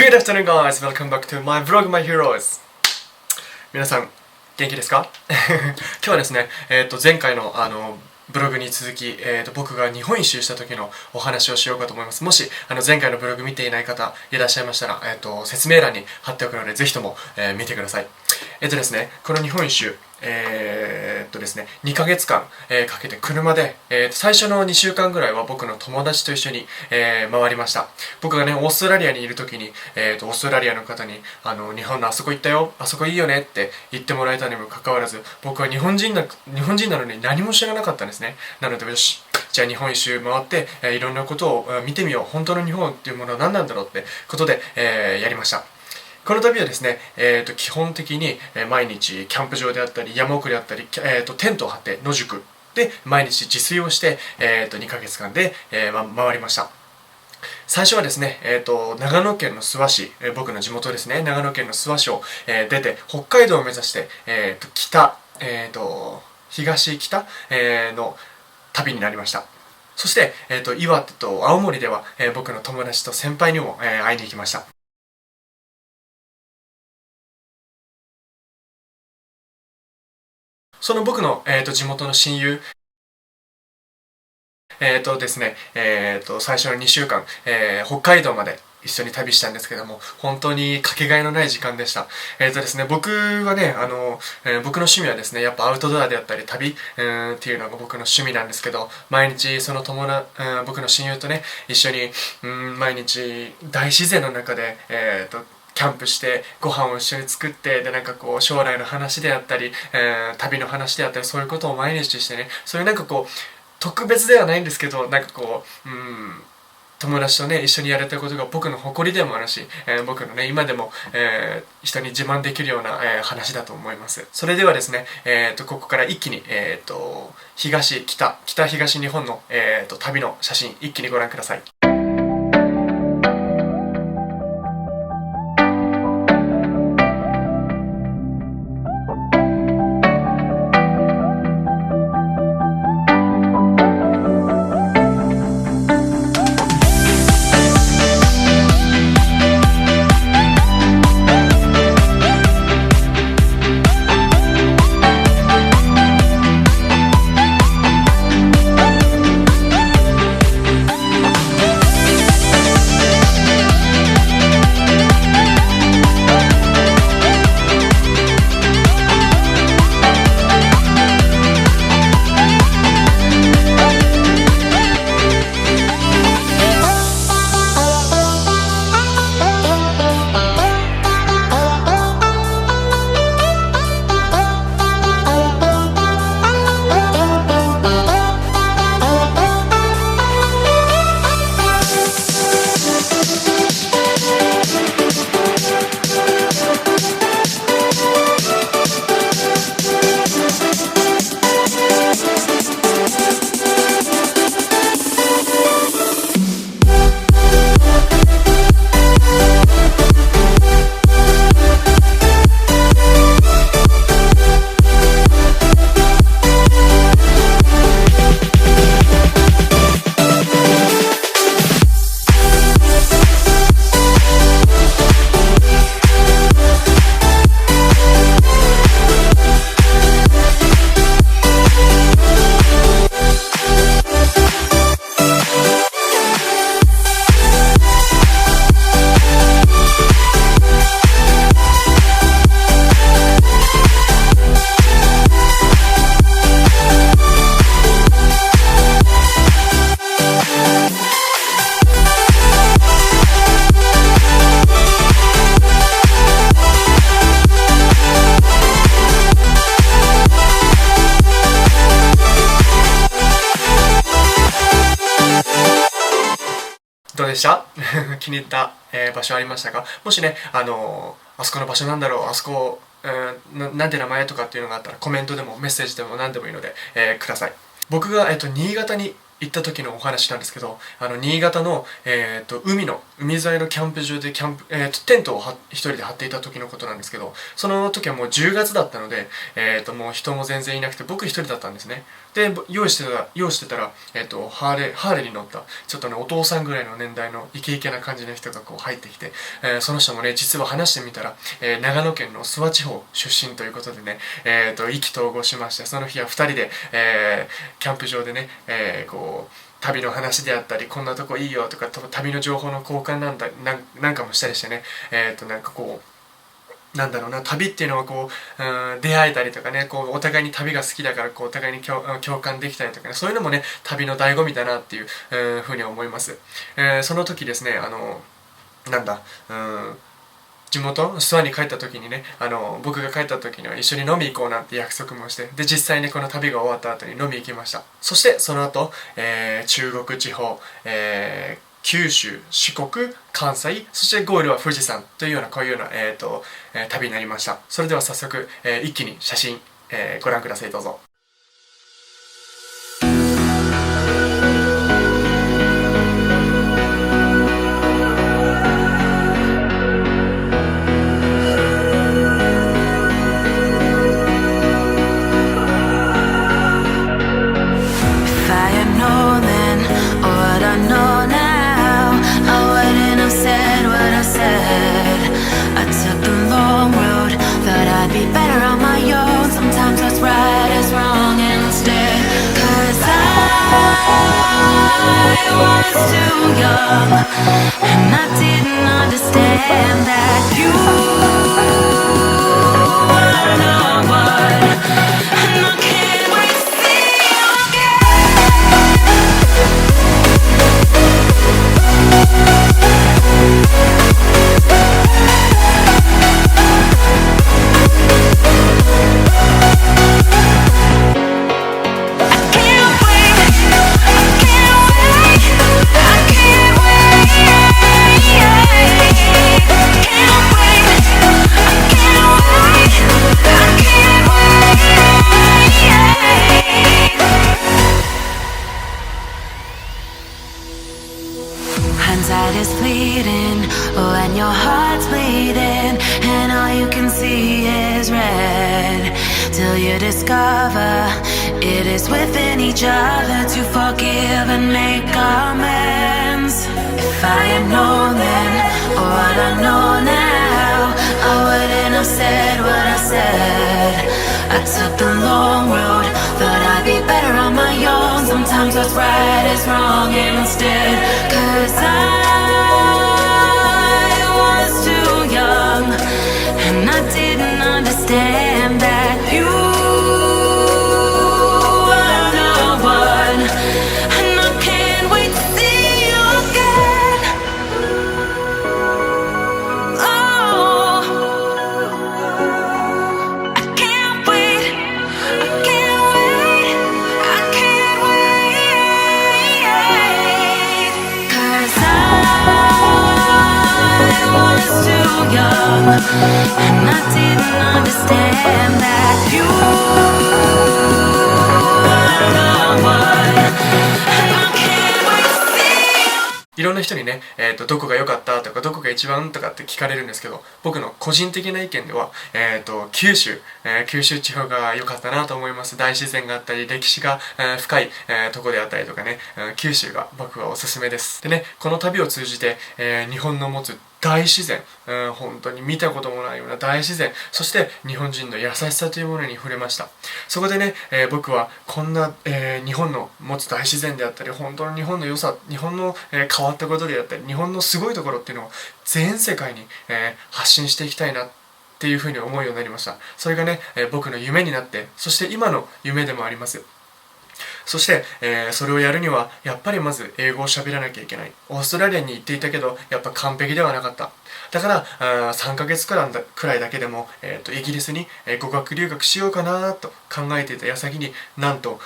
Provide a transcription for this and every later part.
Good afternoon guys! Welcome back to my vlog, my heroes! 皆さん、元気ですか？今日はですね、前回のブログに続き、僕が日本一周した時のお話をしようかと思います。もし前回のブログ見ていない方いらっしゃいましたら、説明欄に貼っておくのでぜひとも、見てください。ですね、この日本一周、ですね、2ヶ月間、かけて車で、最初の2週間ぐらいは僕の友達と一緒に、回りました。僕がね、オーストラリアにいる時に、オーストラリアの方に日本のあそこ行ったよ、あそこいいよねって言ってもらえたにもかかわらず、僕は日本人なのに何も知らなかったんですね。なのでよし、じゃあ日本一周回って、いろんなことを見てみよう。本当の日本っていうものは何なんだろうってことで、やりました。この旅はですね、基本的に毎日キャンプ場であったり山奥であったり、テントを張って野宿で毎日自炊をして、2ヶ月間で、回りました。最初はですね、長野県の諏訪市、僕の地元ですね、長野県の諏訪市を、出て北海道を目指して、東北、の旅になりました。そして、岩手と青森では、僕の友達と先輩にも、会いに行きました。その僕の、地元の親友、ですね、最初の2週間、北海道まで一緒に旅したんですけども、本当にかけがえのない時間でした。ですね、僕はね、僕の趣味はですね、やっぱアウトドアであったり旅、っていうのが僕の趣味なんですけど、毎日その僕の親友とね、一緒に、毎日大自然の中で、キャンプしてご飯を一緒に作ってでなんかこう将来の話であったり、旅の話であったりそういうことを毎日してね、そういうなんかこう特別ではないんですけどなんかこう友達とね一緒にやれたことが僕の誇りでもあるし、僕のね今でも、人に自慢できるような、話だと思います。それではですね、ここから一気に、北東日本の、旅の写真一気にご覧ください。どうでした気に入った、場所ありましたか？もしね、あそこの場所なんだろう、あそこ、なんて名前とかっていうのがあったらコメントでもメッセージでも何でもいいので、ください。僕が、新潟に行った時のお話なんですけど、新潟の、海沿いのキャンプ場でテントを一人で張っていた時のことなんですけど、その時はもう10月だったので、もう人も全然いなくて僕一人だったんですね。で用意してたら、ハーレーに乗ったちょっとねお父さんぐらいの年代のイケイケな感じの人がこう入ってきて、その人もね実は話してみたら、長野県の諏訪地方出身ということでね、意気投合しまして、その日は2人で、キャンプ場でね、こう旅の話であったり、こんなとこいいよとか旅の情報の交換なんかもしたりしてね、なんかこうなんだろうな、旅っていうのはこう、出会えたりとかね、こうお互いに旅が好きだからこうお互いに共感できたりとかね、そういうのもね旅の醍醐味だなっていう、ふうに思います。その時ですね、なんだ、地元諏訪に帰った時にね、僕が帰った時には一緒に飲み行こうなんて約束もして、で実際にこの旅が終わった後に飲み行きました。そしてその後、中国地方、九州、四国、関西、そしてゴールは富士山というようなこういうような、旅になりました。それでは早速、一気に写真、ご覧ください。どうぞ。I was too young, and I didn't understand that you were the one, and I can't wait to see you Hindsight is fleeting when your heart's bleeding and all you can see is red, till you discover it is within each other to forgive and make amends. If I had known then what I know now, I wouldn't have said what I said. I took the long road, thought I'd be better on my own. Sometimes what's right is wrong instead, 'cause I was too young, and I didn't understand that you were the one, and I can't wait to see you again. Oh, I can't wait, I can't wait, I can't wait, 'cause I was too young, and I didn't understand that you were the one, and I can't wait to see you. いろんな人にね、どこが良かったとかどこが一番とかって聞かれるんですけど、僕の個人的な意見では、九州地方が良かったなと思います。大自然があったり歴史が、深い、とこであったりとかね、九州が僕はおすすめです。でね、この旅を通じて、日本の持つ大自然、本当に見たこともないような大自然、そして日本人の優しさというものに触れました。そこでね、僕はこんな、日本の持つ大自然であったり、本当の日本の良さ、日本の、変わったことであったり、日本のすごいところっていうのを全世界に、発信していきたいなっていうふうに思うようになりました。それがね、僕の夢になって、そして今の夢でもあります。そして、それをやるにはやっぱりまず英語を喋らなきゃいけない。オーストラリアに行っていたけどやっぱ完璧ではなかった。だから3ヶ月くらいだけでも、イギリスに語学留学しようかなと考えていた矢先になんと、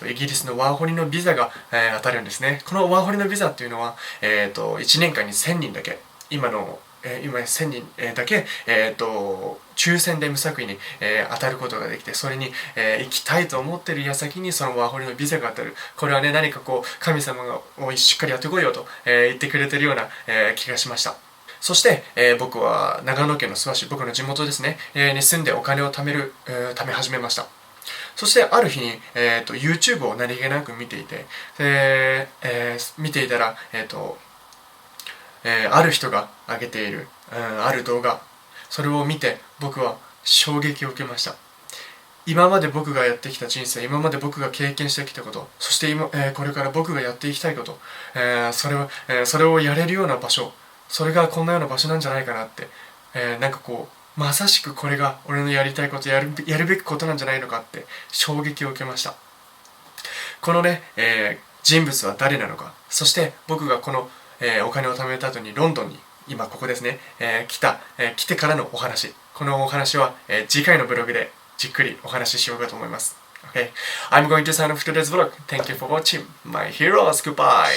イギリスのワーホリのビザが、当たるんですね。このワーホリのビザっていうのは、1年間に1000人だけ今1000人だけ、抽選で無作為に、当たることができて、それに、行きたいと思っている矢先にそのワーホリのビザが当たる。これはね、何かこう神様がしっかりやってこいよと、言ってくれてるような、気がしました。そして、僕は長野県の諏訪市、僕の地元ですね、に住んでお金を貯め始めました。そしてある日に、YouTube を何気なく見ていて、見ていたら、ある人が上げている、ある動画、それを見て僕は衝撃を受けました。今まで僕がやってきた人生、今まで僕が経験してきたこと、そしてこれから僕がやっていきたいこと、それをやれるような場所、それがこんなような場所なんじゃないかなって、なんかこうまさしくこれが俺のやりたいこと、やるべきことなんじゃないのかって衝撃を受けました。このね、人物は誰なのか、そして僕がこの、お金を貯めた後にロンドンに今ここですね、来てからのお話、このお話は、次回のブログでじっくりお話ししようかと思います。Okay, I'm going to sign off today's vlog. Thank you for watching. My heroes, goodbye.